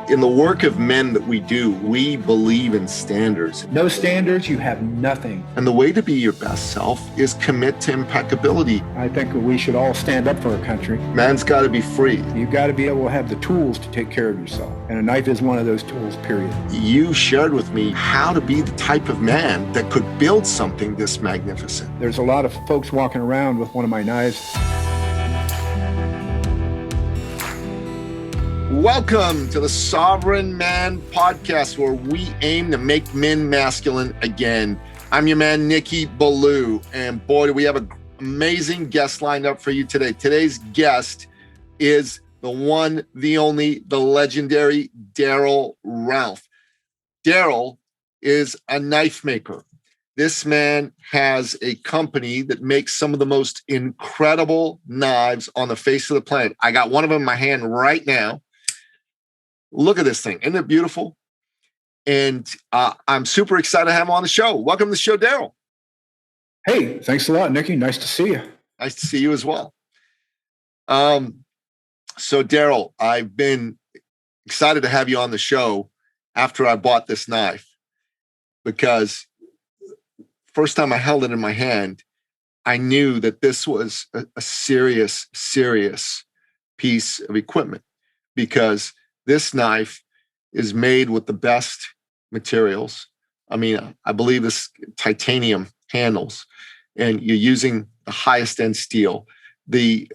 In the work of men that we do, we believe in standards. No standards, you have nothing. And the way to be your best self is commit to impeccability. I think we should all stand up for our country. Man's got to be free. You've got to be able to have the tools to take care of yourself. And a knife is one of those tools, period. You shared with me how to be the type of man that could build something this magnificent. There's a lot of folks walking around with one of my knives. Welcome to the Sovereign Man Podcast, where we aim to make men masculine again. I'm your man, Nicky Ballou, and boy, do we have an amazing guest lined up for you today. Today's guest is the one, the only, the legendary Darrel Ralph. Darrel is a knife maker. This man has a company that makes some of the most incredible knives on the face of the planet. I got one of them in my hand right now. Look at this thing. Isn't it beautiful? And I'm super excited to have him on the show. Welcome to the show, Darrel. Hey, thanks a lot, Nicky. Nice to see you. Nice to see you as well. So, Darrel, I've been excited to have you on the show after I bought this knife, because first time I held it in my hand, I knew that this was a serious piece of equipment, because this knife is made with the best materials. I mean, I believe this titanium handles, and you're using the highest end steel. The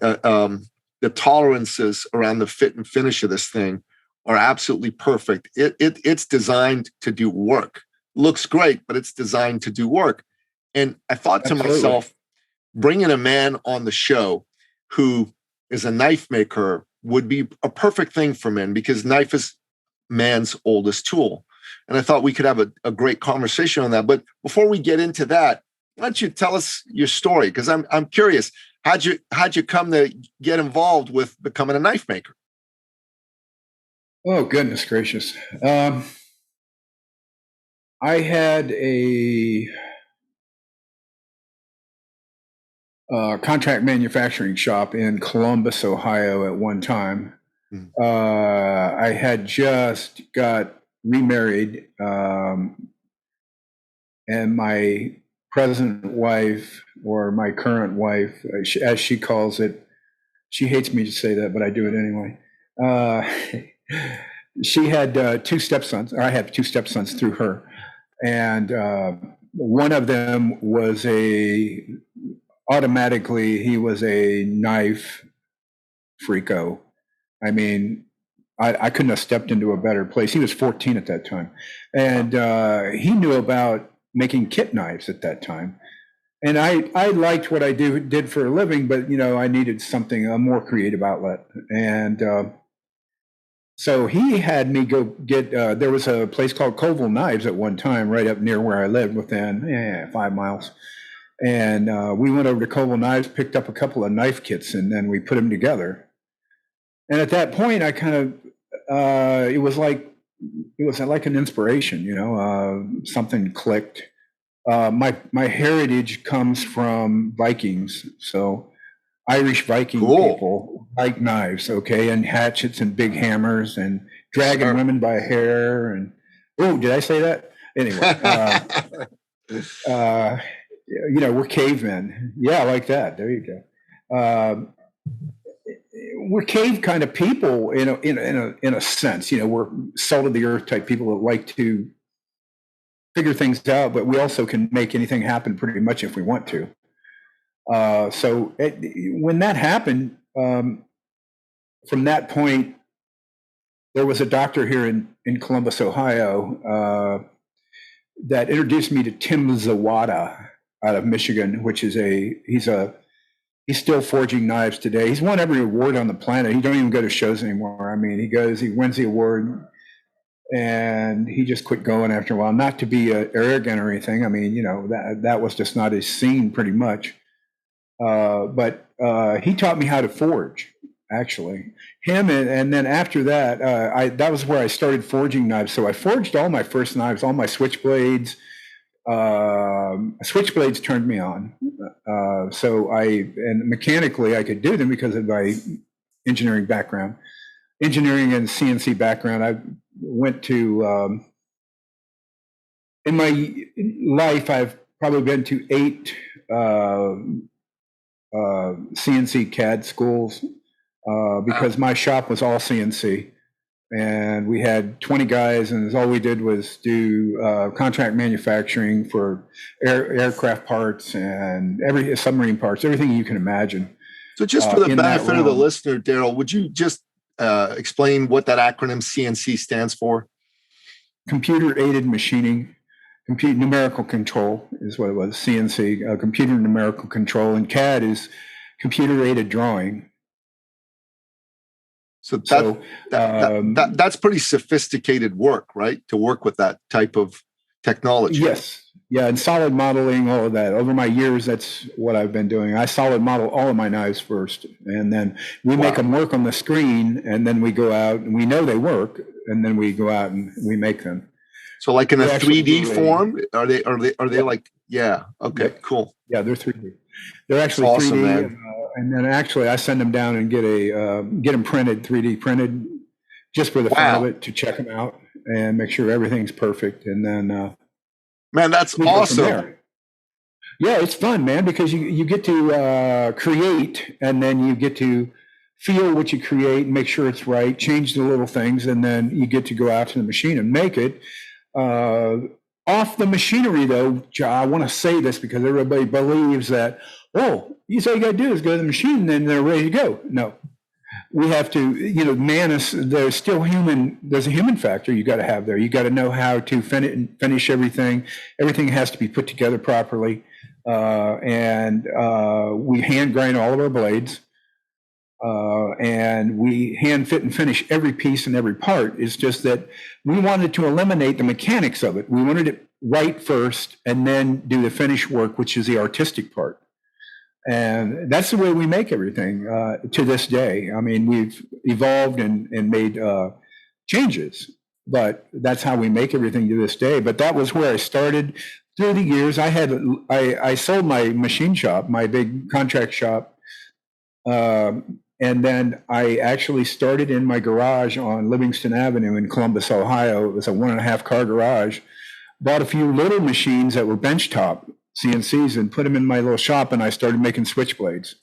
tolerances around the fit and finish of this thing are absolutely perfect. It's designed to do work. Looks great, but it's designed to do work. And I thought to myself, bringing a man on the show who is a knife maker would be a perfect thing for men, because knife is man's oldest tool. And I thought we could have a great conversation on that. But before we get into that, why don't you tell us your story? Because I'm curious, how'd you come to get involved with becoming a knife maker? Oh, goodness gracious. I had a contract manufacturing shop in Columbus, Ohio at one time. I had just got remarried, and my present wife, or my current wife, as she calls it, she hates me to say that, but I do it anyway. She had two stepsons, or I had two stepsons through her. And one of them was automatically, he was a knife freako. I mean, I couldn't have stepped into a better place. He was 14 at that time. And he knew about making kit knives at that time. And I liked what I did for a living, but, I needed something, a more creative outlet. And so he had me go get, there was a place called Colville Knives at one time, right up near where I lived, within 5 miles. And we went over to Colville Knives, picked up a couple of knife kits, and then we put them together. And at that point, I kind of, it was like an inspiration, something clicked. My heritage comes from Vikings, so Irish Viking people like knives, okay, and hatchets and big hammers and dragging women by hair. And did I say that? Anyway, we're cavemen. Yeah, like that. There you go. We're cave kind of people in a sense. We're salt of the earth type people that like to figure things out, but we also can make anything happen pretty much if we want to. So when that happened, from that point, there was a doctor here in Columbus, Ohio, that introduced me to Tim Zawada out of Michigan, which is he's still forging knives today. He's won every award on the planet. He don't even go to shows anymore. I mean, he wins the award, and he just quit going after a while. Not to be arrogant or anything. I mean, that was just not his scene, pretty much. But he taught me how to forge, actually. Him, and then after that, that was where I started forging knives. So I forged all my first knives, all my switchblades. Switchblades turned me on. And mechanically I could do them because of my engineering background. engineering and CNC background. I went to, in my life, I've probably been to 8 CNC CAD schools because my shop was all CNC. And we had 20 guys, and all we did was do contract manufacturing for aircraft parts and submarine parts, everything you can imagine. So just for the benefit of the listener, Darrel, would you just explain what that acronym CNC stands for? Computer-aided machining. Numerical control is what it was, CNC, computer numerical control, and CAD is computer-aided drawing. So that's pretty sophisticated work, right? To work with that type of technology. Yes. Yeah, and solid modeling, all of that. Over my years, that's what I've been doing. I solid model all of my knives first, and then we make them work on the screen, and then we go out, and we know they work, and then we go out and we make them. So like in a 3D form? Are they like, yeah, okay, cool. Yeah, they're 3D. They're actually awesome, 3D, man. And then actually I send them down and get them printed, 3D printed, just for the fun of it, to check them out and make sure everything's perfect. And then, man, that's awesome. Yeah, it's fun, man, because you get to create, and then you get to feel what you create and make sure it's right, change the little things, and then you get to go out to the machine and make it. Off the machinery, though, I want to say this because everybody believes that, oh, you all you got to do is go to the machine and then they're ready to go. No, we have to, there's still there's a human factor you got to have there. You got to know how to finish everything. Everything has to be put together properly. And we hand grind all of our blades. And we hand fit and finish every piece and every part. It's just that we wanted to eliminate the mechanics of it. We wanted it right first and then do the finish work, which is the artistic part. And that's the way we make everything to this day. I mean, we've evolved and made changes, but that's how we make everything to this day. But that was where I started. Through the years, I sold my machine shop, my big contract shop, and then I actually started in my garage on Livingston Avenue in Columbus, Ohio. It was a 1.5 car garage. Bought a few little machines that were benchtop CNCs and put them in my little shop, and I started making switchblades.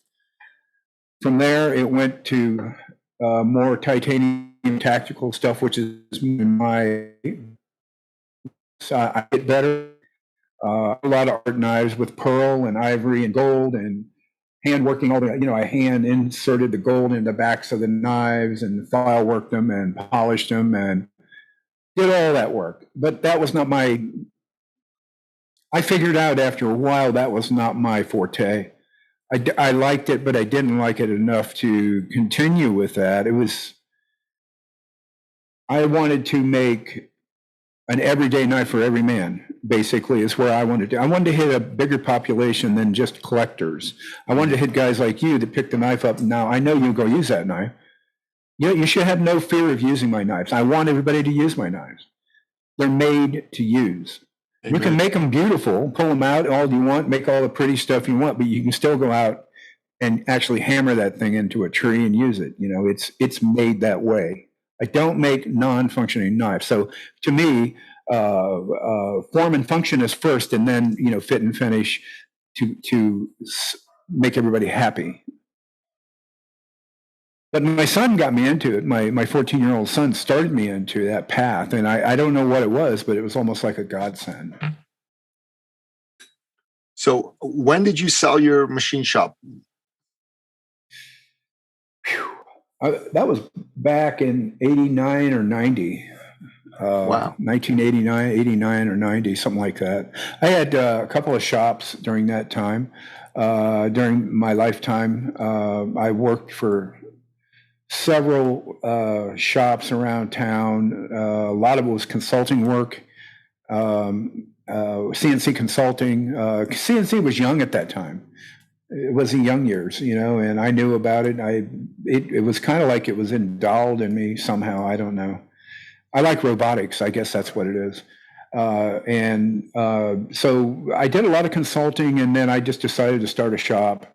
From there, it went to more titanium tactical stuff, which is I get better. A lot of art knives with pearl and ivory and gold and hand working all the, I hand inserted the gold in the backs of the knives and file worked them and polished them and did all that work. But that was not I figured out after a while that was not my forte. I liked it, but I didn't like it enough to continue with that. I wanted to make an everyday knife for every man, basically, is where I wanted to. I wanted to hit a bigger population than just collectors. I wanted to hit guys like you that pick the knife up. Now, I know you'll go use that knife. You should have no fear of using my knives. I want everybody to use my knives. They're made to use. Amen. You can make them beautiful, pull them out all you want, make all the pretty stuff you want, but you can still go out and actually hammer that thing into a tree and use it. It's made that way. I don't make non-functioning knives. So to me, form and function is first, and then fit and finish to make everybody happy. But my son got me into it. My 14-year-old son started me into that path, and I don't know what it was, but it was almost like a godsend. So when did you sell your machine shop? That was back in 89 or 90. Wow. 1989, 89 or 90, something like that. I had a couple of shops during that time. During my lifetime, I worked for several shops around town. A lot of it was consulting work, CNC consulting. CNC was young at that time. It was in young years, and I knew about it. It was kind of like it was indulged in me somehow. I don't know. I like robotics. I guess that's what it is. So I did a lot of consulting, and then I just decided to start a shop.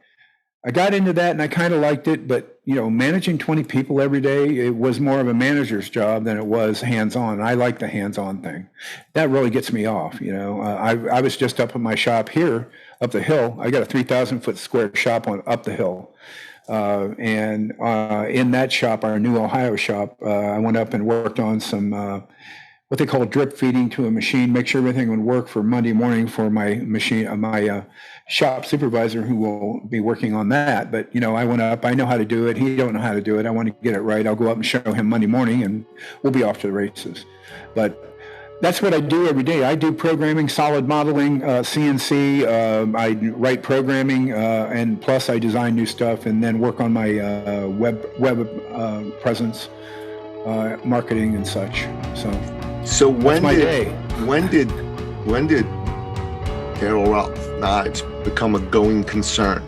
I got into that and I kind of liked it, but managing 20 people every day, it was more of a manager's job than it was hands-on. I like the hands-on thing. That really gets me off. I was just up at my shop here, up the hill. I got a 3,000 foot square shop up the hill. And in that shop, our new Ohio shop, I went up and worked on some what they call drip feeding to a machine, make sure everything would work for Monday morning for my machine, my shop supervisor who will be working on that. But, I went up, I know how to do it. He don't know how to do it. I want to get it right. I'll go up and show him Monday morning and we'll be off to the races. But that's what I do every day. I do programming, solid modeling, CNC. I write programming, and plus I design new stuff and then work on my web presence, marketing and such. So when did Darrel Ralph Knives become a going concern?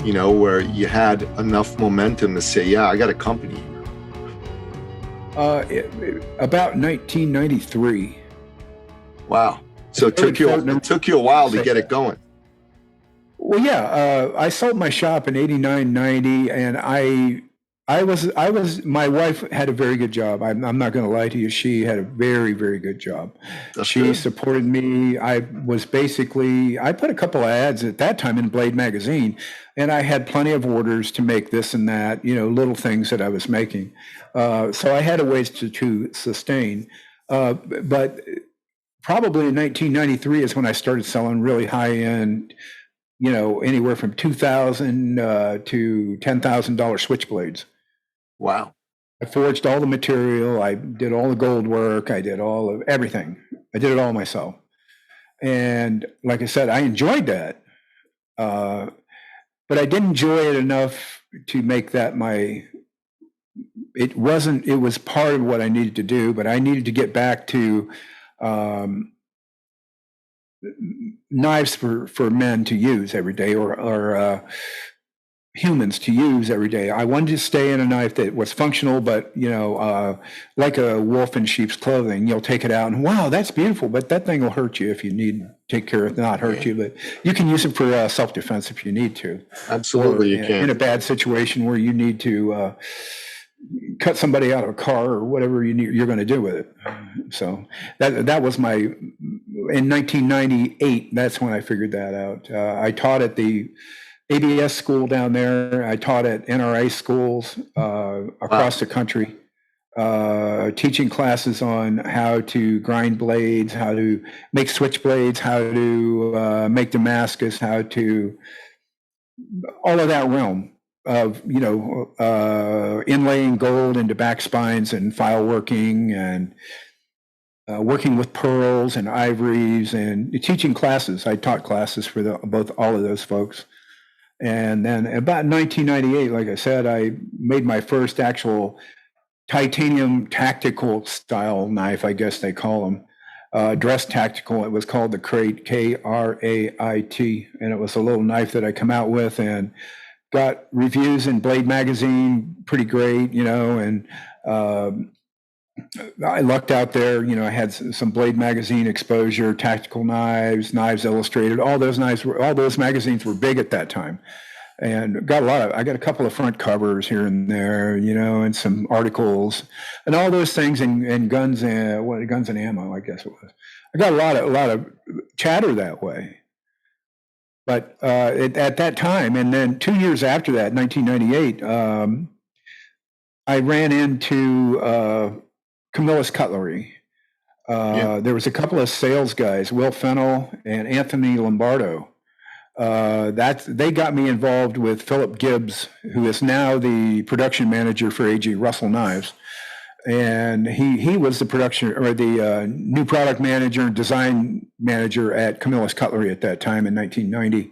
Where you had enough momentum to say, yeah, I got a company. About 1993. Wow. So it took you a while to get it going. Well, yeah. I sold my shop in 89, 90, and my wife had a very good job. I'm not going to lie to you. She had a very, very good job. She good. Supported me. I put a couple of ads at that time in Blade magazine, and I had plenty of orders to make this and that, little things that I was making. So I had a ways to sustain. But probably in 1993 is when I started selling really high end, anywhere from $2,000 to $10,000 switchblades. Wow. I forged all the material. I did all the gold work. I did all of everything. I did it all myself. And like I said, I enjoyed that. But I didn't enjoy it enough to make that it was part of what I needed to do, but I needed to get back to knives for men to use every day or humans to use every day. I wanted to stay in a knife that was functional, but like a wolf in sheep's clothing. You'll take it out and wow, that's beautiful, but that thing will hurt you if you need to take care of it, not hurt you. But you can use it for self-defense if you need to. Absolutely, you can. In a bad situation where you need to cut somebody out of a car or whatever you're going to do with it. So that was in 1998. That's when I figured that out. I taught at the ABS school down there. I taught at NRA schools across the country, teaching classes on how to grind blades, how to make switchblades, how to make Damascus, how to all of that realm of inlaying gold into back spines and file working and working with pearls and ivories and teaching classes. I taught classes for all of those folks. And then about 1998, like I said, I made my first actual titanium tactical style knife, I guess they call them, dress tactical. It was called the Krait, Krait, and it was a little knife that I come out with and got reviews in Blade magazine, pretty great, and I lucked out there. I had some Blade magazine exposure, Tactical Knives, Knives Illustrated. All those magazines were big at that time, and I got a couple of front covers here and there, and some articles, and all those things, and guns and guns and ammo, I guess it was. I got a lot of chatter that way. But at that time, and then 2 years after that, 1998, I ran into Camillus Cutlery. There was a couple of sales guys, Will Fennell and Anthony Lombardo. They got me involved with Philip Gibbs, who is now the production manager for A.G. Russell Knives. And he was the production or the new product manager and design manager at Camillus Cutlery at that time in 1990.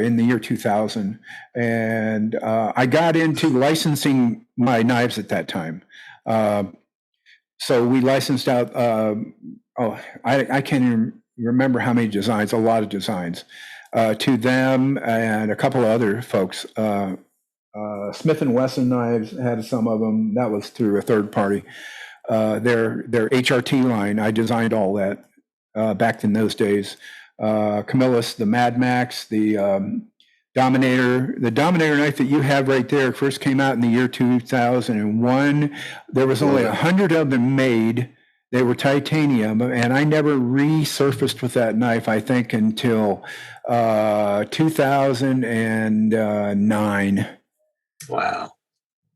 In the year 2000. And I got into licensing my knives at that time. So we licensed out, I can't even remember how many designs, a lot of designs, to them and a couple of other folks. Smith & Wesson Knives had some of them. That was through a third party. Their HRT line, I designed all that back in those days. Camillus, the Mad Max, the Dominator. The Dominator knife that you have right there first came out in the year 2001. There was only 100 of them made. They were titanium, and I never resurfaced with that knife, I think, until 2009. Wow.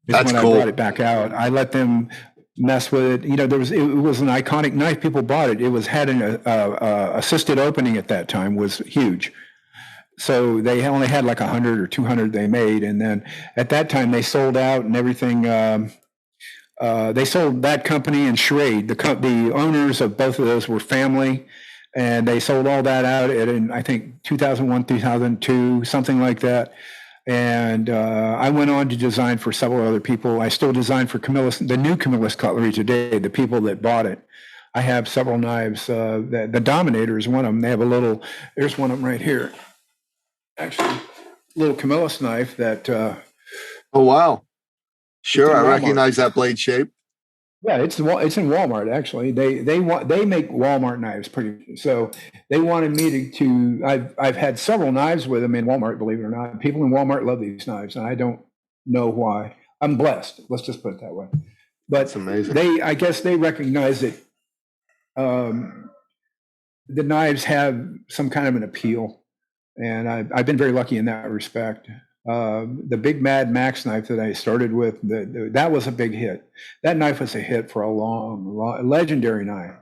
That's when cool. I brought it back out. I let them mess with it. You know, it was an iconic knife. People bought it. It had an assisted opening at that time, was huge. So they only had like 100 or 200 they made. And then at that time they sold out and everything. They sold that company and Schrade. The owners of both of those were family. And they sold all that out in, I think, 2001, 2002, something like that. And I went on to design for several other people. I still design for Camillus, the new Camillus cutlery today, the people that bought it. I have several knives. The Dominator is one of them. They have there's one of them right here. Actually, little Camillus knife that. Oh, wow. Sure, I recognize that blade shape. Yeah, it's in Walmart actually. They make Walmart knives pretty. So they wanted me to. I've had several knives with them in Walmart. Believe it or not, people in Walmart love these knives, and I don't know why. I'm blessed. Let's just put it that way. But that's amazing. I guess they recognize that the knives have some kind of an appeal, and I've been very lucky in that respect. The big Mad Max knife that I started with, that was a big hit. That knife was a hit for a long, legendary knife.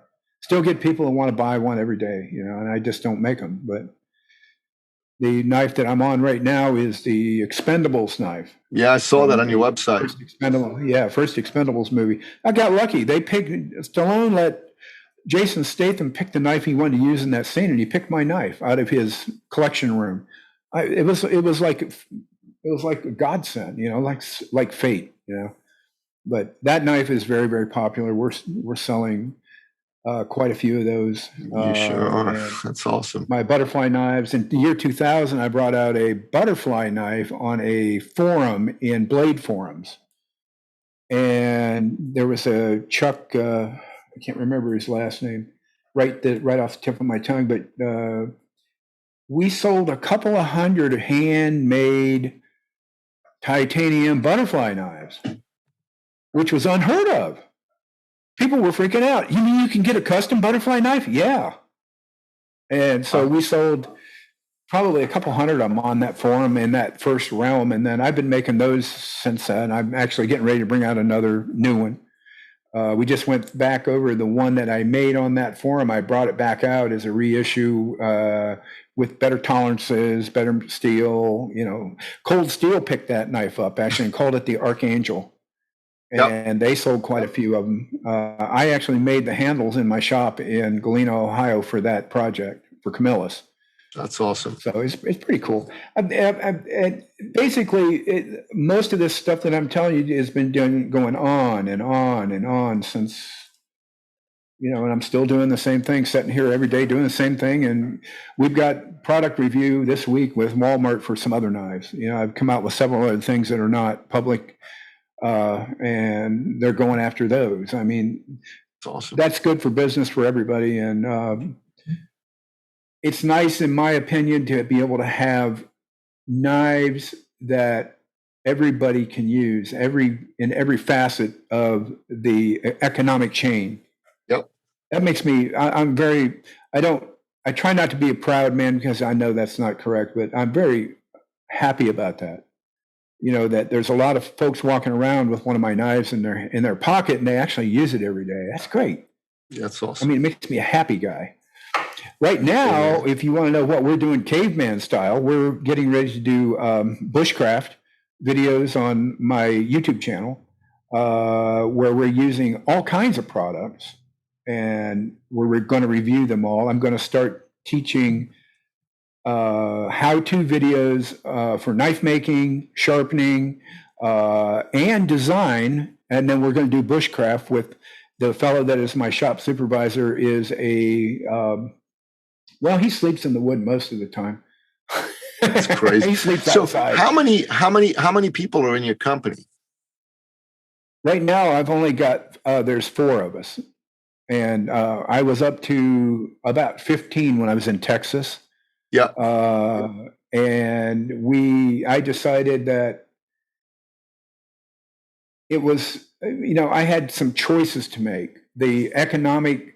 Still get people that want to buy one every day, you know, and I just don't make them. But the knife that I'm on right now is the Expendables knife. Yeah, I saw that on your website. First Expendables movie. I got lucky. Stallone let Jason Statham pick the knife he wanted to use in that scene, and he picked my knife out of his collection room. It was like a godsend, you know, like fate, you know. But that knife is very, very popular. We're selling quite a few of those. You sure are. That's awesome. My butterfly knives. In the year 2000, I brought out a butterfly knife on a forum in blade forums, and there was a Chuck. I can't remember his last name right off the tip of my tongue, but. We sold a couple of hundred handmade titanium butterfly knives, which was unheard of. People were freaking out. You mean you can get a custom butterfly knife? Yeah. And so we sold probably a couple hundred of them on that forum in that first realm. And then I've been making those since then. I'm actually getting ready to bring out another new one. We just went back over the one that I made on that forum. I brought it back out as a reissue with better tolerances, better steel. You know, Cold Steel picked that knife up actually and called it the Archangel. And they sold quite a few of them. I actually made the handles in my shop in Galena, Ohio for that project for Camillus. That's awesome. So it's pretty cool. Basically, most of this stuff that I'm telling you has been going on and on and on since, you know, and I'm still doing the same thing, sitting here every day doing the same thing. And we've got product review this week with Walmart for some other knives. You know, I've come out with several other things that are not public, and they're going after those. I mean, that's awesome. That's good for business for everybody. And it's nice, in my opinion, to be able to have knives that everybody can use in every facet of the economic chain. Yep. That makes me, I try not to be a proud man because I know that's not correct, but I'm very happy about that. You know, that there's a lot of folks walking around with one of my knives in their pocket and they actually use it every day. That's great. That's awesome. I mean, it makes me a happy guy. Right now, if you want to know what we're doing caveman style, we're getting ready to do bushcraft videos on my YouTube channel where we're using all kinds of products and we're going to review them all. I'm going to start teaching how-to videos for knife making, sharpening, and design. And then we're going to do bushcraft with the fellow that is my shop supervisor is well, he sleeps in the wood most of the time. That's crazy. He sleeps so outside. How many people are in your company? Right now, I've only got there's 4 of us, and I was up to about 15 when I was in Texas. Yeah. And I decided that it was, I had some choices to make. The economic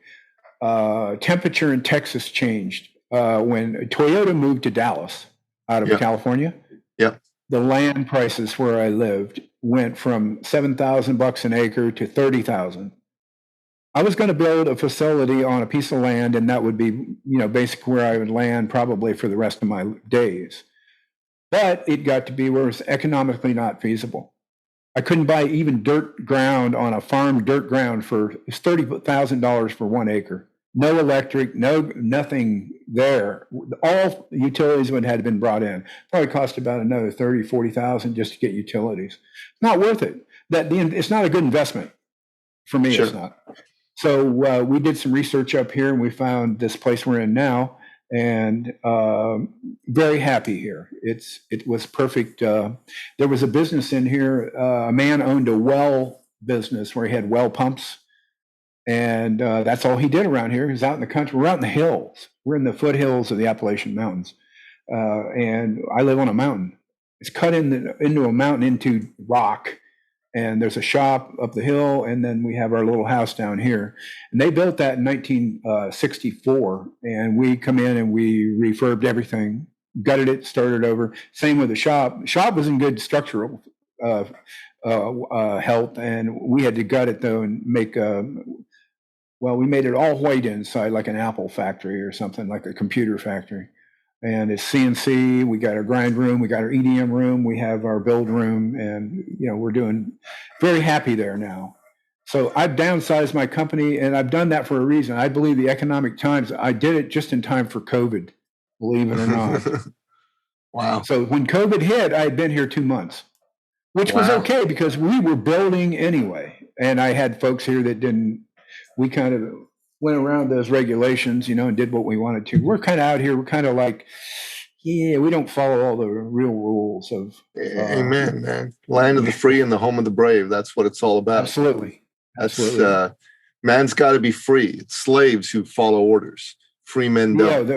temperature in Texas changed when Toyota moved to Dallas out of California. Yeah. The land prices where I lived went from $7,000 an acre to $30,000. I was going to build a facility on a piece of land, and that would be, basically where I would land probably for the rest of my days. But it got to be where it's economically not feasible. I couldn't buy even dirt ground on a farm, dirt ground for $30,000 for 1 acre. No electric, nothing there. All utilities had been brought in. Probably cost about another 30, 40,000 just to get utilities. Not worth it. It's not a good investment for me. Sure. It's not. So we did some research up here, and we found this place we're in now, and very happy here. It was perfect. There was a business in here. A man owned a well business where he had well pumps. And that's all he did around here. He was out in the country. We're out in the hills. We're in the foothills of the Appalachian Mountains. And I live on a mountain. It's cut into a mountain into rock. And there's a shop up the hill. And then we have our little house down here. And they built that in 1964. And we come in and we refurbed everything, gutted it, started over. Same with the shop. The shop was in good structural health. And we had to gut it, though, and make we made it all white inside, like an Apple factory or something, like a computer factory. And it's CNC. We got our grind room. We got our EDM room. We have our build room. And, we're doing very happy there now. So I've downsized my company, and I've done that for a reason. I believe the economic times, I did it just in time for COVID, believe it or not. Wow. So when COVID hit, I had been here 2 months, which was okay because we were building anyway. And I had folks here that didn't. We kind of went around those regulations, and did what we wanted to. We're kind of out here. We're kind of like, we don't follow all the real rules of. Amen, man. Land of the free and the home of the brave. That's what it's all about. Absolutely. That's man's got to be free. It's slaves who follow orders. Free men don't.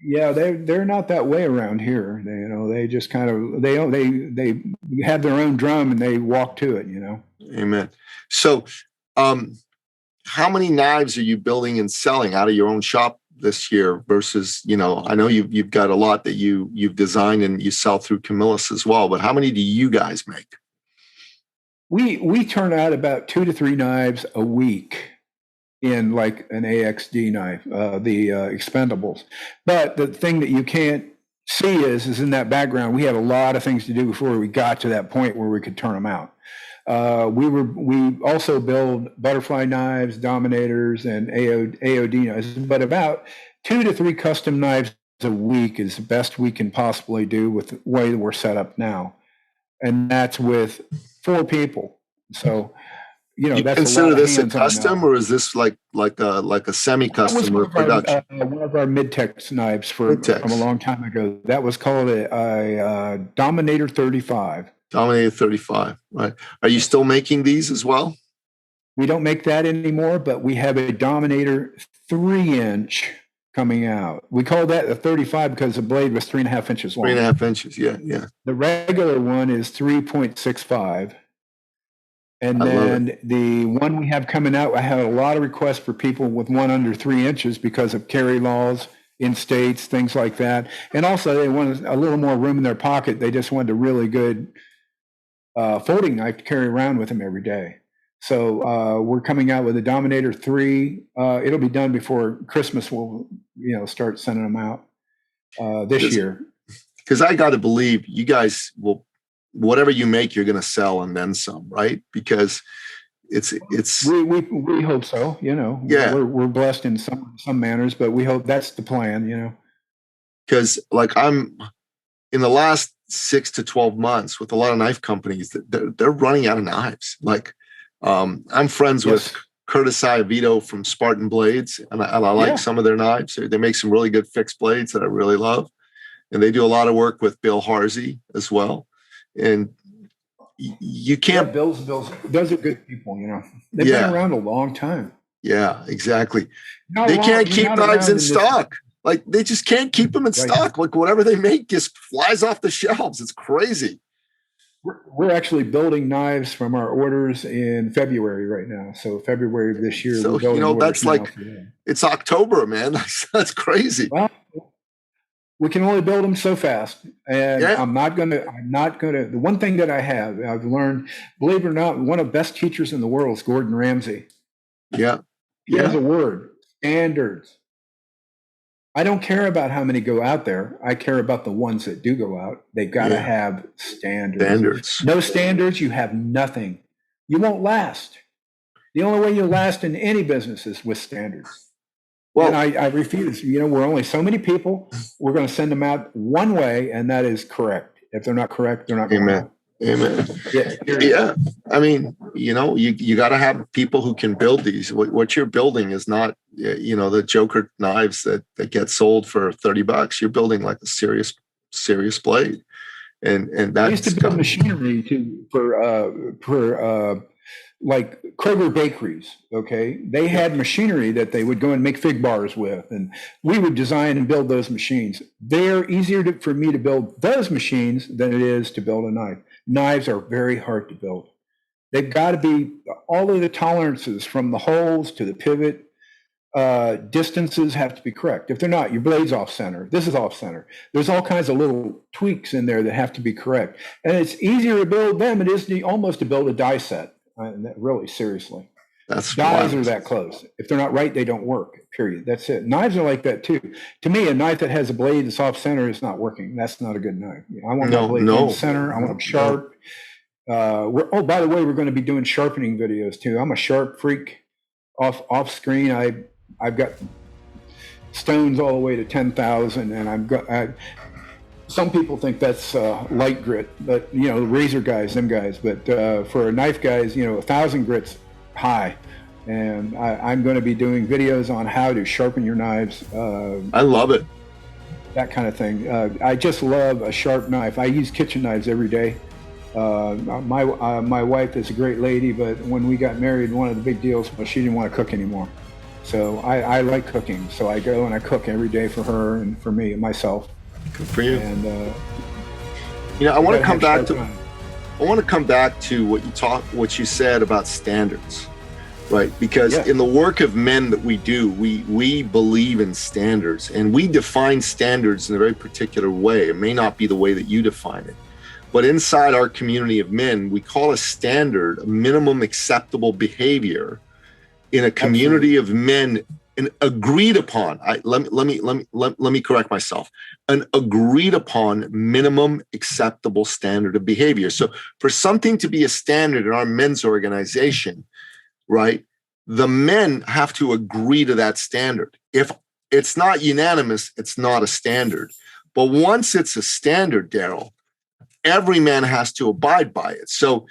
They're not that way around here. They just kind of they have their own drum and they walk to it. Amen. So, how many knives are you building and selling out of your own shop this year versus, I know you've got a lot that you've designed and you sell through Camillus as well, but how many do you guys make? We turn out about 2 to 3 knives a week in like an AXD knife, the Expendables. But the thing that you can't see is in that background, we had a lot of things to do before we got to that point where we could turn them out. We also build butterfly knives, Dominators, and AOD knives, but about 2 to 3 custom knives a week is the best we can possibly do with the way we're set up now. And that's with 4 people. So, you that's consider this a custom, or is this like a semi-custom or production? One of our mid-tex knives from a long time ago. That was called a Dominator 35. Dominator 35, right. Are you still making these as well? We don't make that anymore, but we have a Dominator 3-inch coming out. We call that a 35 because the blade was 3.5 inches long. 3.5 inches, yeah. The regular one is 3.65. And then the one we have coming out, I have a lot of requests for people with one under 3 inches because of carry laws in states, things like that. And also they wanted a little more room in their pocket. They just wanted a really good folding knife to carry around with them every day. So we're coming out with a Dominator 3. It'll be done before Christmas. We'll, start sending them out this year. Because I got to believe you guys will, whatever you make, you're going to sell and then some, right? Because it's. We hope so. Yeah. We're blessed in some manners, but we hope that's the plan. Because I'm in the last 6 to 12 months with a lot of knife companies that they're running out of knives. I'm friends with Curtis Iovito from Spartan Blades, and I like some of their knives. They make some really good fixed blades that I really love, and they do a lot of work with Bill Harsey as well. And you can't. Bill's. Those are good people. They've been around a long time. Yeah, exactly. They can't keep knives in stock. Like they just can't keep them in stock. Like whatever they make just flies off the shelves. It's crazy. We're actually building knives from our orders in February right now. So February of this year. So, that's like, it's October, man. That's crazy. Well, we can only build them so fast. And I'm not going to, the one thing that I've learned, believe it or not, one of the best teachers in the world is Gordon Ramsay. Yeah. He has a word, standards. I don't care about how many go out there. I care about the ones that do go out. They got to have standards. No standards, you have nothing. You won't last. The only way you last in any business is with standards. Well, and I refuse. We're only so many people. We're going to send them out one way, and that is correct. If they're not correct, they're not going out. Amen. Yeah. I mean, you got to have people who can build these. What you're building is not, the Joker knives that get sold for $30. You're building like a serious blade. And that's, I used to build machinery for like Kroger bakeries. Okay. They had machinery that they would go and make fig bars with, and we would design and build those machines. They're easier for me to build those machines than it is to build a knife. Knives are very hard to build. They've got to be all of the tolerances from the holes to the pivot, distances have to be correct. If they're not, your blade's off center. This is off center. There's all kinds of little tweaks in there that have to be correct. And it's easier to build them. It is almost to build a die set. Really, seriously. Dies are that close. If they're not right, they don't work, period. That's it. Knives are like that too. To me, a knife that has a blade that's off center is not working. That's not a good knife. I want my blade in center. I want them sharp. By the way, we're going to be doing sharpening videos too. I'm a sharp freak. Off screen, I've got stones all the way to 10,000, and some people think that's light grit, but the razor guys, them guys. But for a knife guys, 1,000 grits high. And I'm going to be doing videos on how to sharpen your knives. I love it. That kind of thing. I just love a sharp knife. I use kitchen knives every day. My wife is a great lady, but when we got married, one of the big deals was she didn't want to cook anymore. So I like cooking. So I go and I cook every day for her and for me and myself. Good for you. And I want to come back to what you said about standards, right? Because in the work of men that we do, we believe in standards, and we define standards in a very particular way. It may not be the way that you define it, but inside our community of men, we call a standard a minimum acceptable behavior in a community of men. An agreed upon, let me correct myself, an agreed upon minimum acceptable standard of behavior. So for something to be a standard in our men's organization, right, the men have to agree to that standard. If it's not unanimous, it's not a standard. But once it's a standard, Darrel, every man has to abide by it. So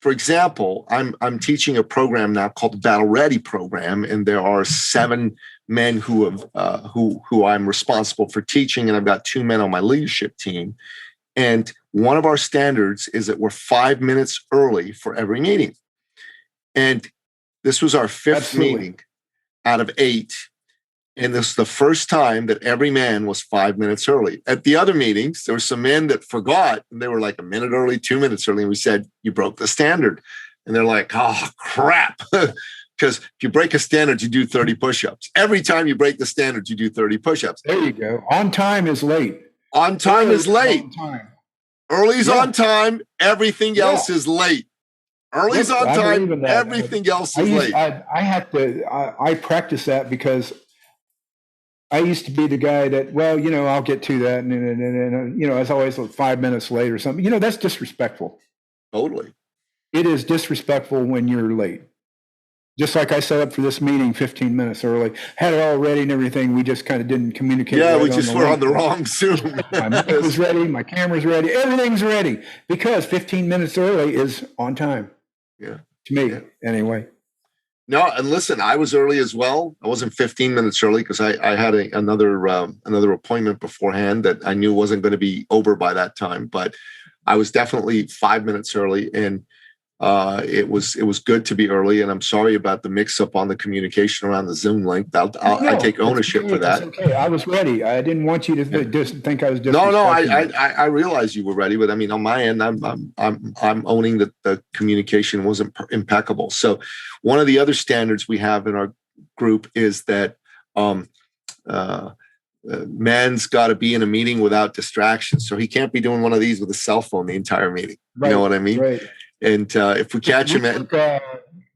for example, I'm teaching a program now called the Battle Ready program, and there are 7 men who I'm responsible for teaching, and I've got 2 men on my leadership team. And one of our standards is that we're 5 minutes early for every meeting. And this was our 5th meeting out of 8. And this is the first time that every man was 5 minutes early. At the other meetings, there were some men that forgot, and they were like a minute early, 2 minutes early. And we said, you broke the standard. And they're like, oh, crap. Because if you break a standard, you do 30 push-ups. Every time you break the standard, you do 30 push-ups. There you go. On time is late. On time is late. Early's on time. Everything else is late. Early's on time. Everything else is late. I practice that because I used to be the guy that, I'll get to that. And I was always 5 minutes late or something. That's disrespectful. Totally. It is disrespectful when you're late. Just like I set up for this meeting 15 minutes early, had it all ready and everything. We just kind of didn't communicate. Yeah, we just were on the wrong Zoom. My mic was ready. My camera's ready. Everything's ready because 15 minutes early is on time. Yeah. To me, anyway. No, and listen, I was early as well. I wasn't 15 minutes early because I had another appointment beforehand that I knew wasn't going to be over by that time. But I was definitely 5 minutes early. And It was good to be early, and I'm sorry about the mix-up on the communication around the Zoom link. I take ownership for that. It's okay. I was ready. I didn't want you to just think I was disrespecting No, you. I realized you were ready, but I mean, on my end, I'm owning that the communication wasn't impeccable. So, one of the other standards we have in our group is that man's got to be in a meeting without distractions. So he can't be doing one of these with a cell phone the entire meeting. Right, you know what I mean? Right. And if we catch him at,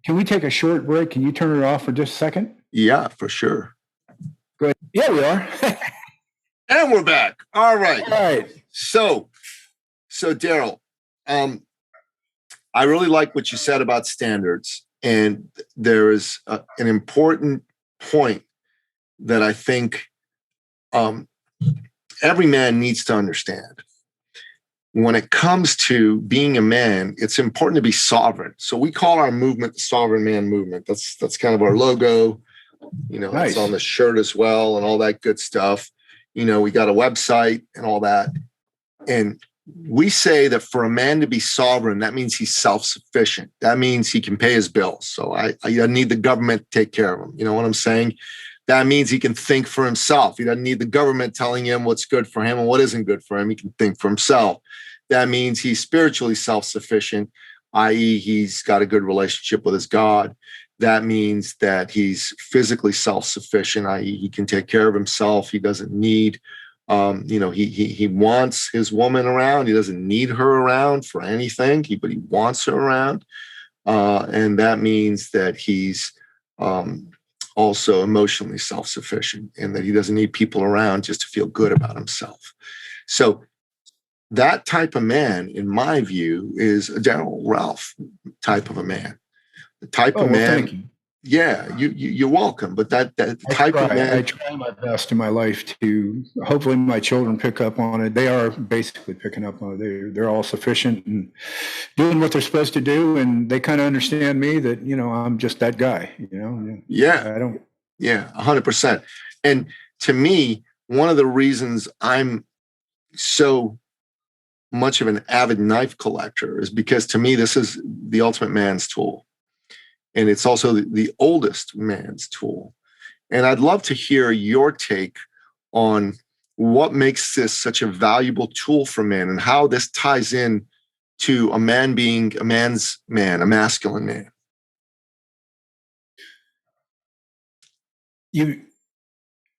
can we take a short break? Can you turn it off for just a second? Yeah, for sure. Go ahead. Yeah, we are. And we're back. All right. All right. So Darrel, I really like what you said about standards, and there is an important point that I think every man needs to understand. When it comes to being a man, it's important to be sovereign. So we call our movement the Sovereign Man Movement. That's kind of our logo. Nice. It's on the shirt as well, and all that good stuff. We got a website and all that. And we say that for a man to be sovereign, that means he's self-sufficient. That means he can pay his bills. So I don't need the government to take care of him. You know what I'm saying? That means he can think for himself. He doesn't need the government telling him what's good for him and what isn't good for him. He can think for himself. That means he's spiritually self-sufficient, i.e., he's got a good relationship with his God. That means that he's physically self-sufficient, i.e., he can take care of himself. He doesn't need, he wants his woman around. He doesn't need her around for anything, but he wants her around. And that means that he's also emotionally self-sufficient, and that he doesn't need people around just to feel good about himself. So that type of man, in my view, is a Darrel Ralph type of a man. The type of man. Thank you. Yeah, you're welcome. But that type of man. I try my best in my life to hopefully my children pick up on it. They are basically picking up on it. They're all sufficient and doing what they're supposed to do, and they kind of understand me that I'm just that guy. Yeah, I don't. Yeah, 100%. And to me, one of the reasons I'm so much of an avid knife collector is because, to me, this is the ultimate man's tool. And it's also the oldest man's tool. And I'd love to hear your take on what makes this such a valuable tool for men, and how this ties in to a man being a man's man, a masculine man.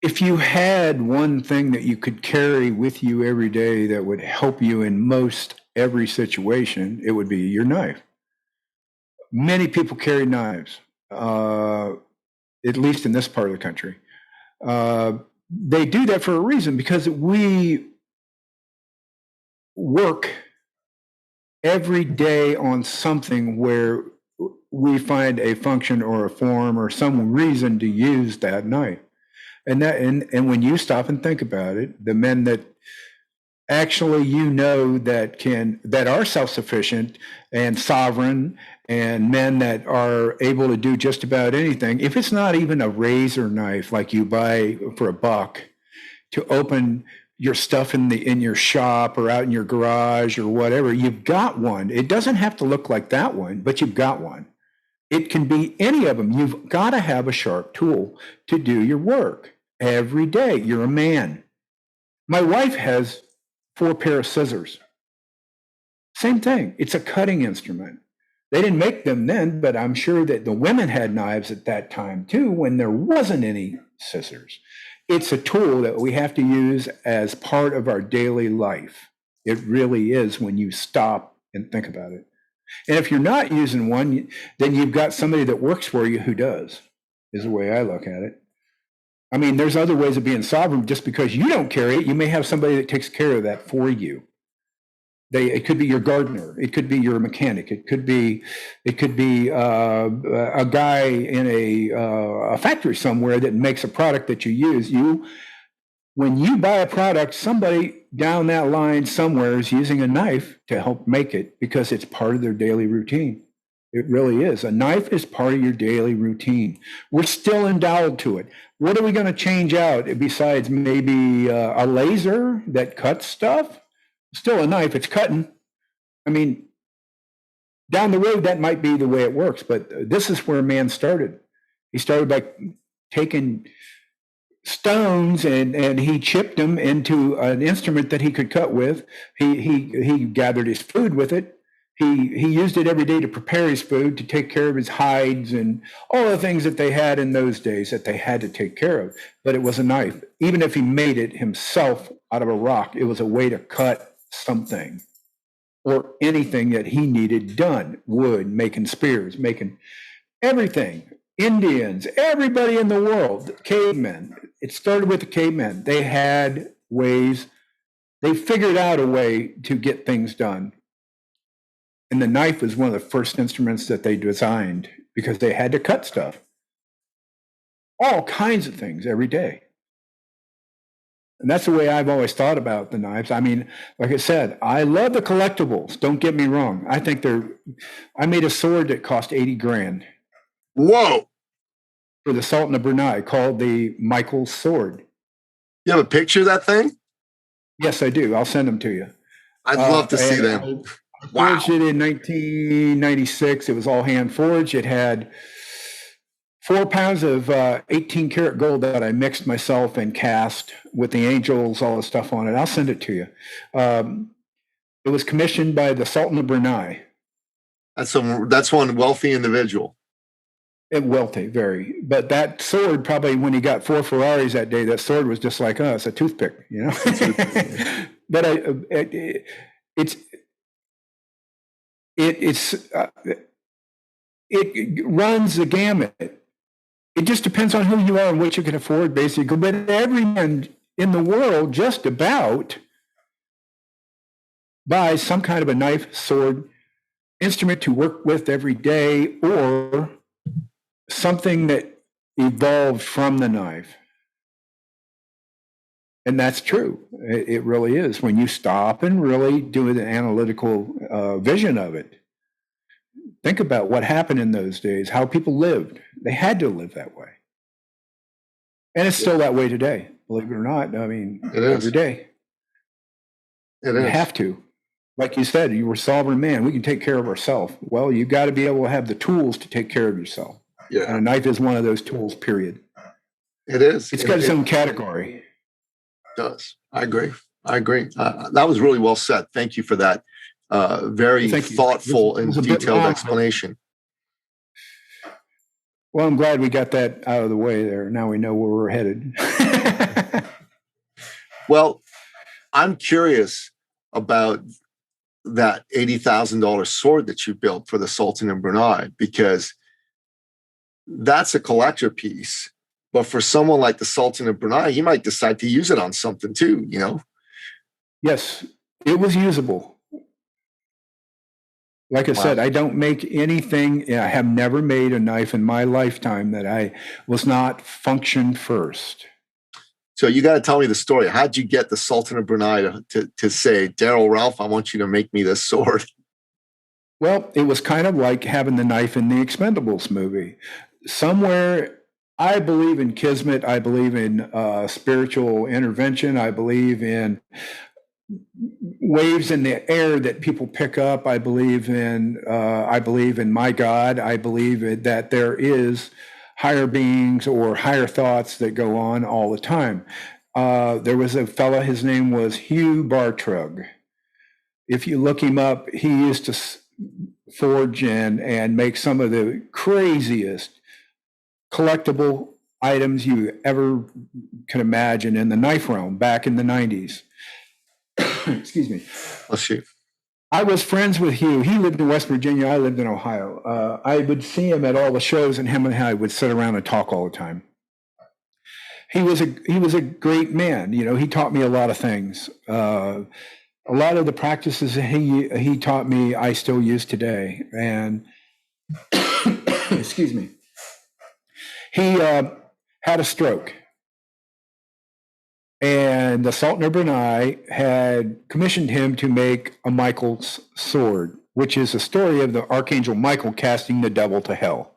If you had one thing that you could carry with you every day that would help you in most every situation, it would be your knife. Many people carry knives, at least in this part of the country. They do that for a reason, because we work every day on something where we find a function or a form or some reason to use that knife. And when you stop and think about it, the men that actually that are self-sufficient and sovereign, and men that are able to do just about anything, if it's not even a razor knife like you buy for $1 to open your stuff in your shop or out in your garage or whatever, you've got one. It doesn't have to look like that one, but you've got one. It can be any of them. You've got to have a sharp tool to do your work every day. You're a man. My wife has 4 pair of scissors. Same thing. It's a cutting instrument. They didn't make them then, but I'm sure that the women had knives at that time too, when there wasn't any scissors. It's a tool that we have to use as part of our daily life. It really is, when you stop and think about it. And if you're not using one, then you've got somebody that works for you who does, is the way I look at it. I mean, there's other ways of being sovereign. Just because you don't carry it, you may have somebody that takes care of that for you. It could be your gardener. It could be your mechanic. It could be a guy in a factory somewhere that makes a product that you use. When you buy a product, somebody down that line somewhere is using a knife to help make it, because it's part of their daily routine. It really is. A knife is part of your daily routine. We're still endowed to it. What are we going to change out besides maybe a laser that cuts stuff? Still a knife. It's cutting. I mean, Down the road, that might be the way it works, but this is where man started. He started by taking stones and he chipped them into an instrument that he could cut with. He gathered his food with it. He used it every day to prepare his food, to take care of his hides and all the things that they had in those days that they had to take care of. But it was a knife. Even if he made it himself out of a rock, it was a way to cut something or anything that he needed done. Wood, making spears, making everything. Indians, everybody in the world, cavemen. It started with the cavemen. They had ways, they figured out a way to get things done. And the knife was one of the first instruments that they designed because they had to cut stuff. All kinds of things every day. And that's the way I've always thought about the knives. I mean, like I said, I love the collectibles. Don't get me wrong. I think I made a sword that cost 80 grand. Whoa. For the Sultan of Brunei, called the Michael's Sword. You have a picture of that thing? Yes, I do. I'll send them to you. I'd love to see them. I forged it in 1996. It was all hand forged. It had 4 pounds of 18 karat gold that I mixed myself and cast with the angels, all the stuff on it. I'll send it to you. It was commissioned by the Sultan of Brunei. That's one wealthy individual. Wealthy, very. But that sword, probably when he got 4 Ferraris that day, that sword was just like us, a toothpick, you know. But it runs the gamut. It just depends on who you are and what you can afford, basically. But every man in the world, just about, buys some kind of a knife, sword, instrument to work with every day, or something that evolved from the knife. And that's true. It really is. When you stop and really do an analytical vision of it, think about what happened in those days, how people lived. They had to live that way. And it's still that way today, believe it or not. I mean, every day. You have to. Like you said, you were a sovereign man. We can take care of ourselves. Well, you got to be able to have the tools to take care of yourself. Yeah. And a knife is one of those tools, period. It is. It's got its own category. It does. I agree. That was really well said. Thank you for that very thoughtful and detailed explanation. Well, I'm glad we got that out of the way there. Now we know where we're headed. Well, I'm curious about that $80,000 sword that you built for the Sultan of Brunei, because that's a collector piece. But for someone like the Sultan of Brunei, he might decide to use it on something too, you know? Yes, it was usable. Like I said, I don't make anything. I have never made a knife in my lifetime that I was not function first. So you got to tell me the story. How'd you get the Sultan of Brunei to say, Darrel Ralph, I want you to make me this sword? Well, it was kind of like having the knife in the Expendables movie. Somewhere, I believe in kismet. I believe in spiritual intervention. I believe in waves in the air that people pick up. I believe in my God. I believe that there is higher beings or higher thoughts that go on all the time. There was a fella, his name was Hugh Bartrug. If you look him up, he used to forge and make some of the craziest collectible items you ever can imagine in the knife realm back in the 90s. Excuse me. Let's see. I was friends with Hugh. He lived in West Virginia. I lived in Ohio. I would see him at all the shows, and him and I would sit around and talk all the time. He was a great man. You know, he taught me a lot of things. A lot of the practices that he taught me, I still use today. And excuse me. He had a stroke. And the Sultan of Brunei had commissioned him to make a Michael's sword, which is a story of the Archangel Michael casting the devil to hell.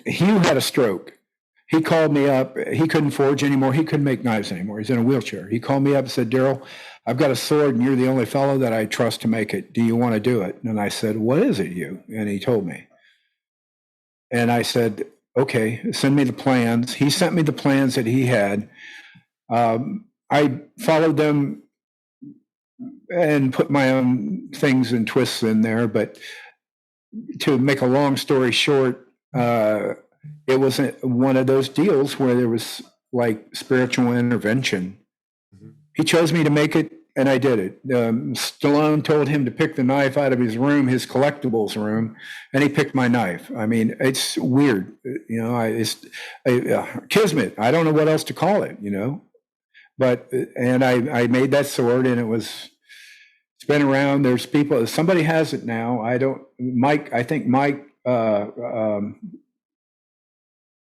Hugh had a stroke. he called me up. He couldn't forge anymore. He couldn't make knives anymore. He's in a wheelchair. He called me up and said, Darrel, I've got a sword and you're the only fellow that I trust to make it. Do you want to do it? And I said, what is it, you? And he told me. And I said, okay, send me the plans. He sent me the plans that he had. I followed them and put my own things and twists in there. But to make a long story short, it wasn't one of those deals where there was like spiritual intervention. Mm-hmm. He chose me to make it, and I did it. Stallone told him to pick the knife out of his room, his collectibles room, and he picked my knife. I mean, it's weird, you know. It's kismet. I don't know what else to call it, you know. But I made that sword, and it's been around. There's people. Somebody has it now. I think Mike.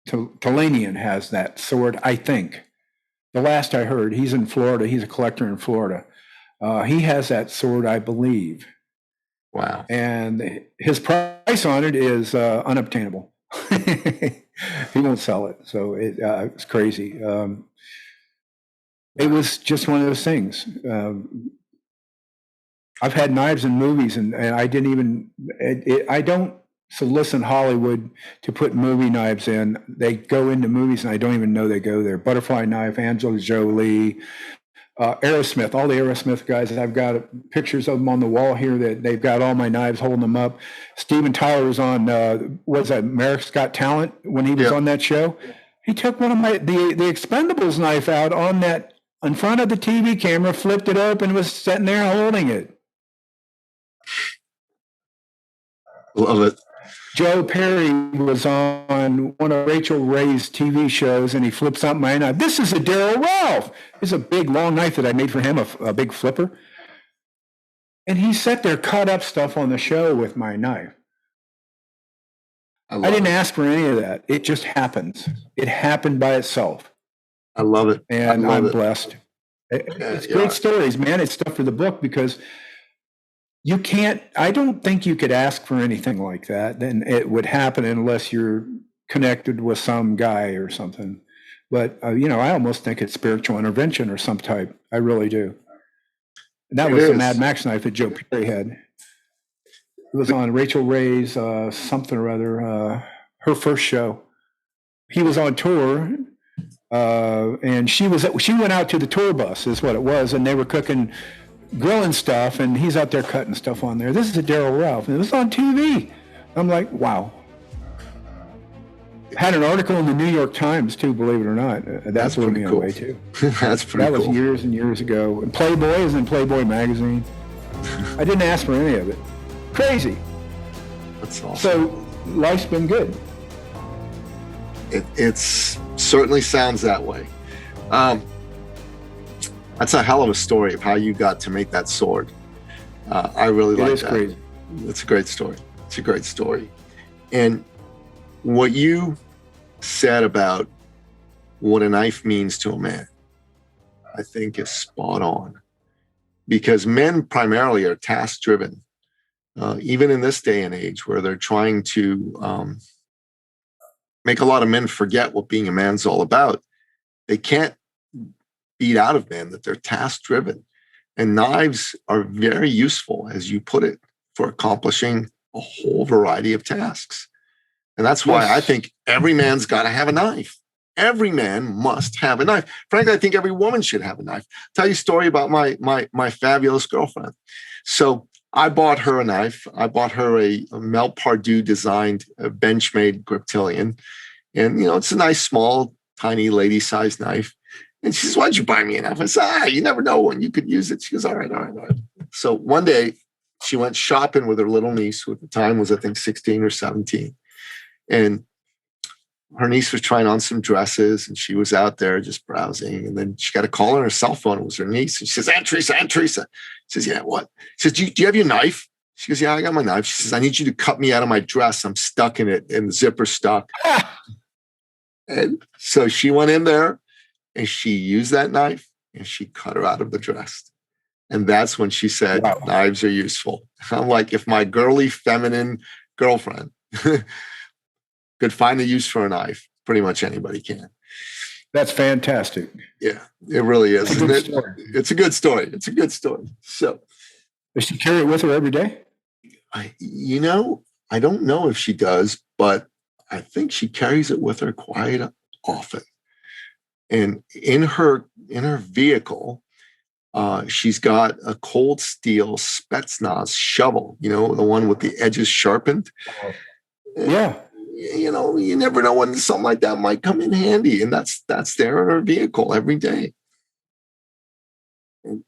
Talanian has that sword, I think. The last I heard, he's in Florida. He's a collector in Florida. He has that sword, I believe. Wow. And his price on it is unobtainable. He won't sell it. So it's crazy. It was just one of those things. I've had knives in movies, and I didn't even, I don't solicit Hollywood to put movie knives in. They go into movies and I don't even know they go there. Butterfly knife, Angela Jolie, Aerosmith, all the Aerosmith guys. I've got pictures of them on the wall here that they've got all my knives holding them up. Steven Tyler was on, what's that, America's Got Talent when he was on that show. He took one of the Expendables knife out on that, in front of the TV camera, flipped it open, was sitting there holding it. Love it. Joe Perry was on one of Rachel Ray's TV shows, and he flips out my knife. This is a Darrel Ralph. It's a big, long knife that I made for him, a big flipper. And he sat there, cut up stuff on the show with my knife. I didn't ask for any of that. It just happens. It happened by itself. I love it. And I'm blessed. It's great stories, man. It's stuff for the book because you can't, I don't think you could ask for anything like that. Then it would happen unless you're connected with some guy or something. But, you know, I almost think it's spiritual intervention or some type. I really do. And that was the Mad Max knife that Joe Perry had. It was on Rachel Ray's something or other, her first show. He was on tour, and she went out to the tour bus is what it was, and they were grilling stuff, and he's out there cutting stuff on there. This is a Darrel Ralph, and it was on TV. I'm like, wow. Had an article in the New York Times too, believe it or not. That blew me away too. That's pretty cool. That was years and years ago. And Playboy is in Playboy magazine. I didn't ask for any of it. Crazy. That's awesome. So life's been good. It's certainly sounds that way. That's a hell of a story of how you got to make that sword. I really like that. Crazy. It's a great story. It's a great story. And what you said about what a knife means to a man, I think is spot on. Because men primarily are task driven. Even in this day and age where they're trying to make a lot of men forget what being a man's all about, they can't beat out of men that they're task driven. And knives are very useful, as you put it, for accomplishing a whole variety of tasks. And that's why I think every man's got to have a knife. Every man must have a knife. Frankly, I think every woman should have a knife. I'll tell you a story about my fabulous girlfriend. So I bought her a knife. I bought her a Mel Pardue designed Benchmade Griptilian. And, you know, it's a nice, small, tiny lady-sized knife. And she says, why'd you buy me a knife? I said, you never know when you could use it. She goes, all right. So one day she went shopping with her little niece, who at the time was, I think, 16 or 17. And her niece was trying on some dresses, and she was out there just browsing. And then she got a call on her cell phone. It was her niece. And she says, Aunt Teresa. She says, yeah, what? She says, do you have your knife? She goes, yeah, I got my knife. She says, I need you to cut me out of my dress. I'm stuck in it, and the zipper's stuck. And so she went in there, and she used that knife, and she cut her out of the dress. And that's when she said, wow, knives are useful. I'm like, if my girly, feminine girlfriend could find a use for a knife, pretty much anybody can. That's fantastic. Yeah, it really is. It's a good story. It's a good story. It's a good story. So, does she carry it with her every day? I don't know if she does, but I think she carries it with her quite often. And in her vehicle, she's got a cold steel Spetsnaz shovel, the one with the edges sharpened. Yeah. You never know when something like that might come in handy. And that's there in her vehicle every day.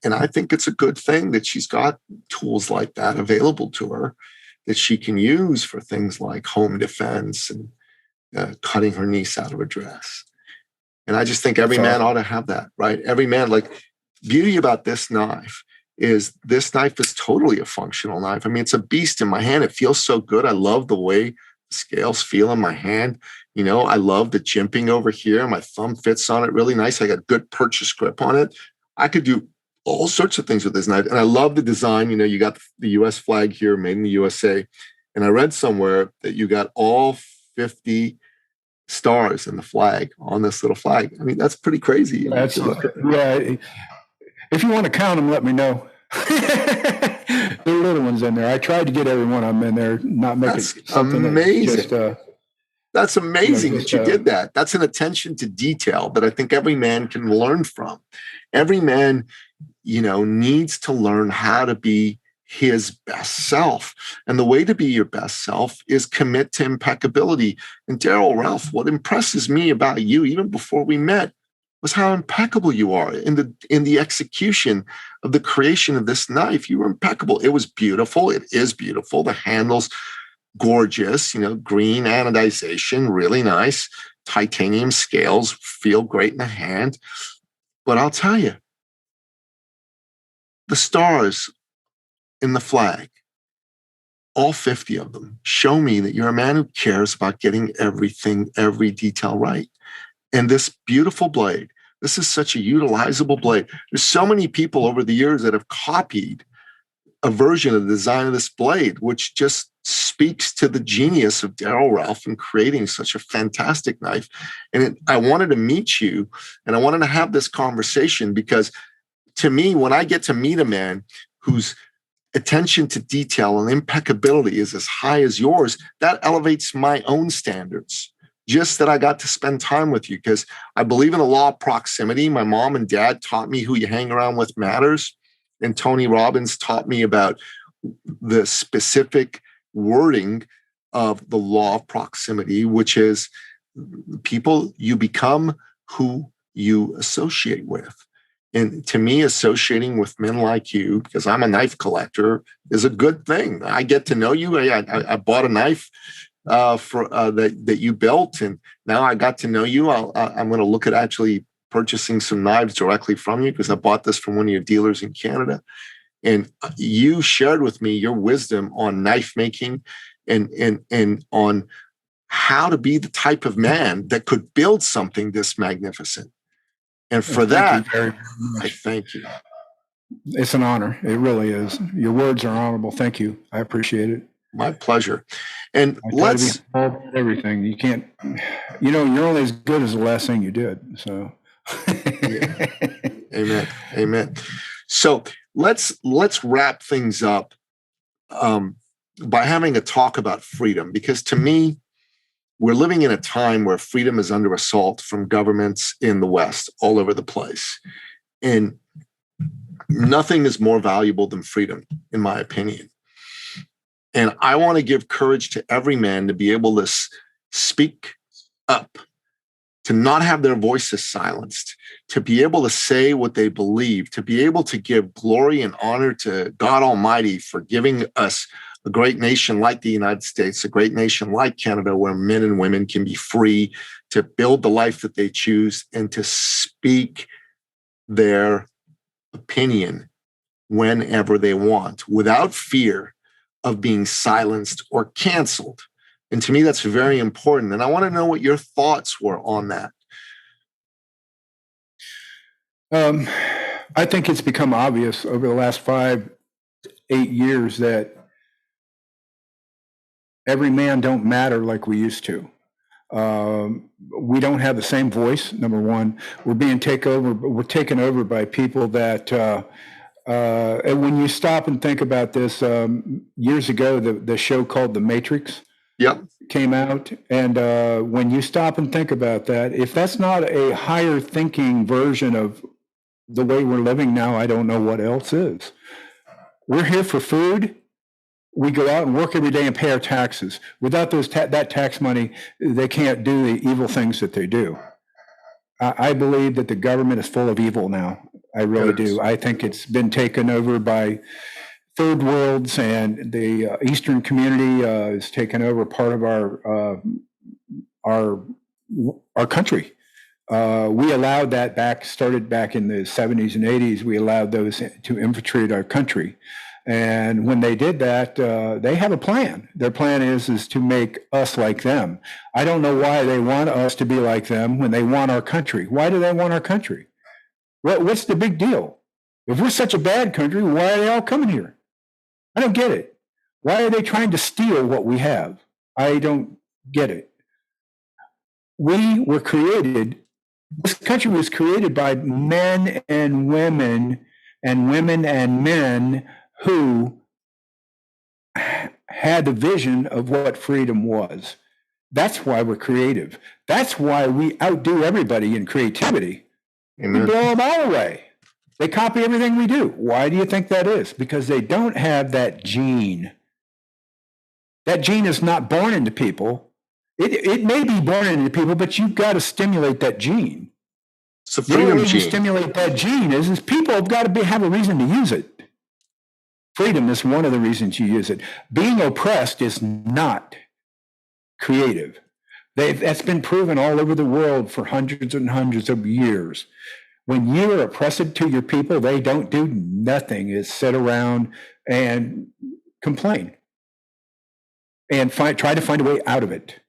And I think it's a good thing that she's got tools like that available to her that she can use for things like home defense and cutting her niece out of a dress. And I just think every man ought to have that, right? Every man, beauty about this knife is totally a functional knife. I mean, it's a beast in my hand. It feels so good. I love the way the scales feel in my hand. I love the jimping over here. My thumb fits on it really nice. I got good purchase grip on it. I could do all sorts of things with this knife. And I love the design. You got the US flag here, made in the USA. And I read somewhere that you got all 50 stars in the flag on this little flag. I mean, that's pretty crazy. Yeah. If you want to count them, let me know. There are little ones in there. I tried to get every one of them in there, not make it something amazing. That's amazing that you did that. That's an attention to detail that I think every man can learn from. Every man, needs to learn how to be his best self. And the way to be your best self is commit to impeccability. And Darrel Ralph, what impresses me about you, even before we met, was how impeccable you are in the execution of the creation of this knife. You were impeccable. It was beautiful. It is beautiful. The handle's gorgeous, green anodization, really nice. Titanium scales feel great in the hand. But I'll tell you, the stars in the flag, all 50 of them, show me that you're a man who cares about getting everything, every detail right. And this beautiful blade, this is such a utilizable blade. There's so many people over the years that have copied a version of the design of this blade, which just speaks to the genius of Darrel Ralph in creating such a fantastic knife. And I wanted to meet you, and I wanted to have this conversation because, to me, when I get to meet a man whose attention to detail and impeccability is as high as yours, that elevates my own standards. Just that I got to spend time with you, because I believe in the law of proximity. My mom and dad taught me who you hang around with matters. And Tony Robbins taught me about the specific wording of the law of proximity, which is people, you become who you associate with. And to me, associating with men like you, because I'm a knife collector, is a good thing. I get to know you. I bought a knife that you built, and now I got to know you. I'm going to look at actually purchasing some knives directly from you, because I bought this from one of your dealers in Canada. And you shared with me your wisdom on knife making and on how to be the type of man that could build something this magnificent. And for that, I thank you. It's an honor. It really is. Your words are honorable. Thank you. I appreciate it. My pleasure. And let's everything. You can't, you're only as good as the last thing you did. So yeah. Amen. So let's wrap things up by having a talk about freedom, because to me, we're living in a time where freedom is under assault from governments in the West all over the place. And nothing is more valuable than freedom, in my opinion. And I want to give courage to every man to be able to speak up, to not have their voices silenced, to be able to say what they believe, to be able to give glory and honor to God Almighty for giving us a great nation like the United States, a great nation like Canada, where men and women can be free to build the life that they choose and to speak their opinion whenever they want, without fear of being silenced or canceled. And to me, that's very important. And I want to know what your thoughts were on that. I think it's become obvious over the last 5-8 years that every man don't matter like we used to. We don't have the same voice. Number one, we're taken over by people that. And when you stop and think about this, years ago, the show called The Matrix. Yep. Came out, and when you stop and think about that, if that's not a higher thinking version of the way we're living now, I don't know what else is. We're here for food. We go out and work every day and pay our taxes. Without that tax money, they can't do the evil things that they do. I believe that the government is full of evil now. I really do. I think it's been taken over by third worlds, and the Eastern community is taken over part of our country. We allowed that started back in the 70s and 80s. We allowed those to infiltrate our country. And when they did that, they have a plan. Their plan is to make us like them. I don't know why they want us to be like them when they want our country. Why do they want our country? What's the big deal? If we're such a bad country, why are they all coming here? I don't get it. Why are they trying to steal what we have? I don't get it. We were created, this country was created by men and women and men who had the vision of what freedom was. That's why we're creative. That's why we outdo everybody in creativity. Amen. We blow them all away. They copy everything we do. Why do you think that is? Because they don't have that gene. That gene is not born into people. It may be born into people, but you've got to stimulate that gene. It's a freedom gene. You stimulate that gene is people have got to have a reason to use it. Freedom is one of the reasons you use it. Being oppressed is not creative. That's been proven all over the world for hundreds and hundreds of years. When you are oppressive to your people, they don't do nothing is sit around and complain and try to find a way out of it.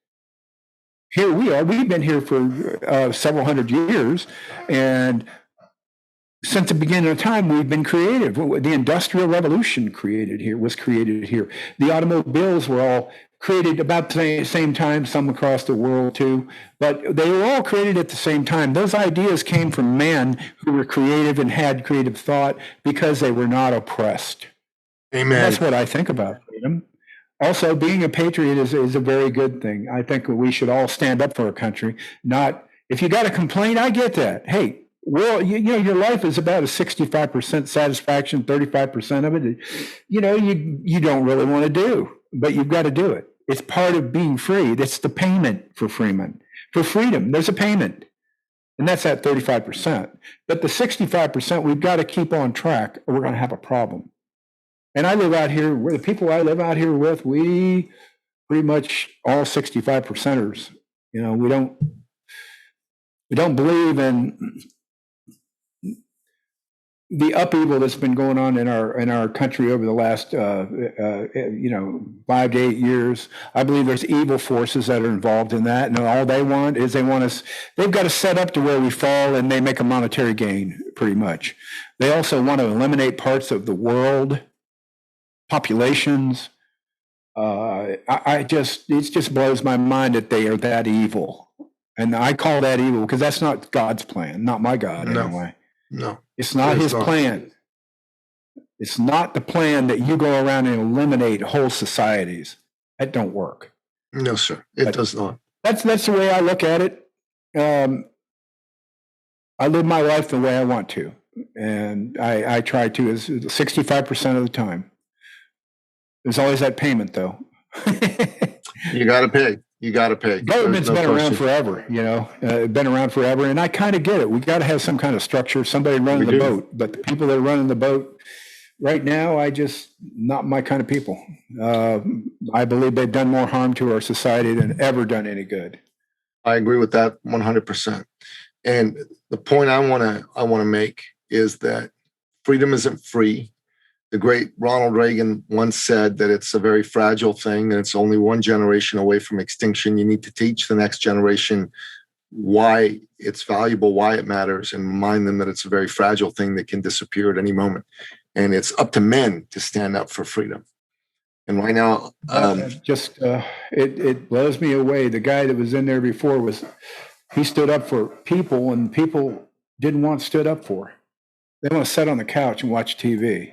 Here we are. We've been here for several hundred years, and since the beginning of time, we've been creative. The Industrial Revolution was created here. The automobiles were all created about the same time, some across the world too, but they were all created at the same time. Those ideas came from men who were creative and had creative thought because they were not oppressed. Amen. That's what I think about freedom. Also, being a patriot is a very good thing. I think we should all stand up for our country. Not, if you got a complaint, I get that. Hey, well, you know, your life is about a 65% satisfaction, 35% of it, you know, you don't really want to do, but you've got to do it. It's part of being free. That's the payment for freedom. For freedom, there's a payment, and that's at 35%. But the 65%, we've got to keep on track, or we're going to have a problem. And I live out here, the people I live out here with, we pretty much all 65%ers. You know, we don't believe in the upheaval that's been going on in our country over the last 5 to 8 years. I believe there's evil forces that are involved in that, and all they want is they've got to set up to where we fall, and they make a monetary gain pretty much. They also want to eliminate parts of the world, populations. It just blows my mind that they are that evil, and I call that evil because that's not God's plan, not my God anyway. No. It's not his plan. It's not the plan that you go around and eliminate whole societies. That don't work. No, sir. It does not. That's the way I look at it. I live my life the way I want to. And I try to is 65% of the time. There's always that payment, though. You got to pay. You got to pay. Government's been around forever, been around forever. And I kind of get it. We got to have some kind of structure, somebody running the boat. But the people that are running the boat right now, not my kind of people. I believe they've done more harm to our society than ever done any good. I agree with that 100%. And the point I want to make is that freedom isn't free. The great Ronald Reagan once said that it's a very fragile thing and it's only one generation away from extinction. You need to teach the next generation why it's valuable, why it matters, and remind them that it's a very fragile thing that can disappear at any moment. And it's up to men to stand up for freedom. And right now, it blows me away. The guy that was in there before he stood up for people, and people didn't want stood up for. They want to sit on the couch and watch TV.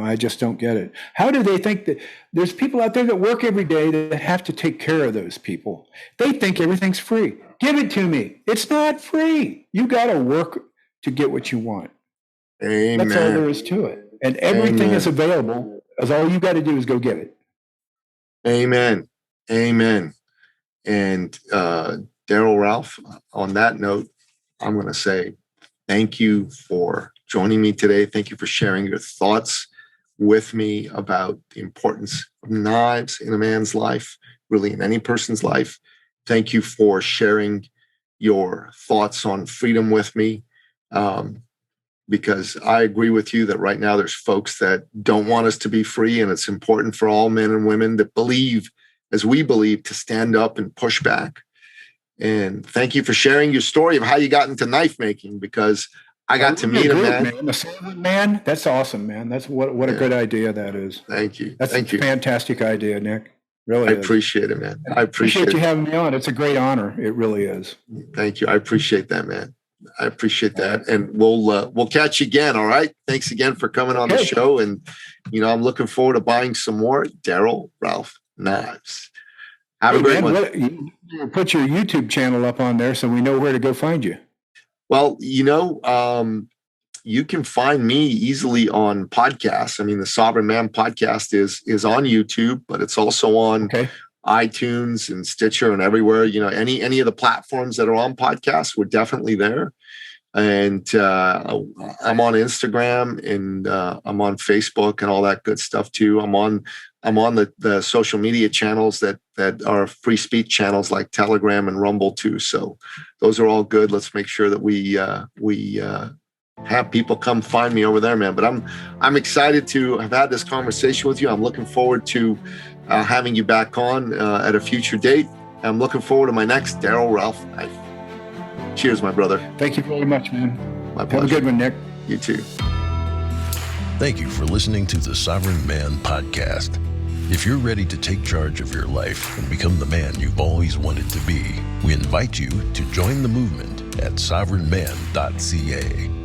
I just don't get it. How do they think that there's people out there that work every day that have to take care of those people? They think everything's free. Give it to me. It's not free. You got to work to get what you want. Amen. That's all there is to it. And everything is available. As all you got to do is go get it. Amen. Amen. And Darrel Ralph, on that note, I'm going to say thank you for joining me today. Thank you for sharing your thoughts with me about the importance of knives in a man's life, really in any person's life. Thank you for sharing your thoughts on freedom with me, because I agree with you that right now there's folks that don't want us to be free, and it's important for all men and women that believe, as we believe, to stand up and push back. And thank you for sharing your story of how you got into knife making, because I got to meet a man. A silent man. That's awesome, man. That's what a good idea that is. Thank you. That's a fantastic idea, Nick. Really, I appreciate it, man. I appreciate you having me on. It's a great honor. It really is. Thank you. I appreciate that, man. I appreciate that. And we'll catch you again. All right. Thanks again for coming on the show. And, I'm looking forward to buying some more Darrel Ralph knives. Have a great one. Put your YouTube channel up on there so we know where to go find you. Well, you can find me easily on podcasts. I mean, the Sovereign Man podcast is on YouTube, but it's also on iTunes and Stitcher and everywhere. Any of the platforms that are on podcasts, we're definitely there. And I'm on Instagram, and I'm on Facebook and all that good stuff too. I'm on the social media channels that are free speech channels like Telegram and Rumble too. So those are all good. Let's make sure that we have people come find me over there, man. But I'm excited to have had this conversation with you. I'm looking forward to having you back on at a future date. I'm looking forward to my next Darrel Ralph knife. Cheers, my brother. Thank you very much, man. My pleasure. Have a good one, Nick. You too. Thank you for listening to the Sovereign Man podcast. If you're ready to take charge of your life and become the man you've always wanted to be, we invite you to join the movement at sovereignman.ca.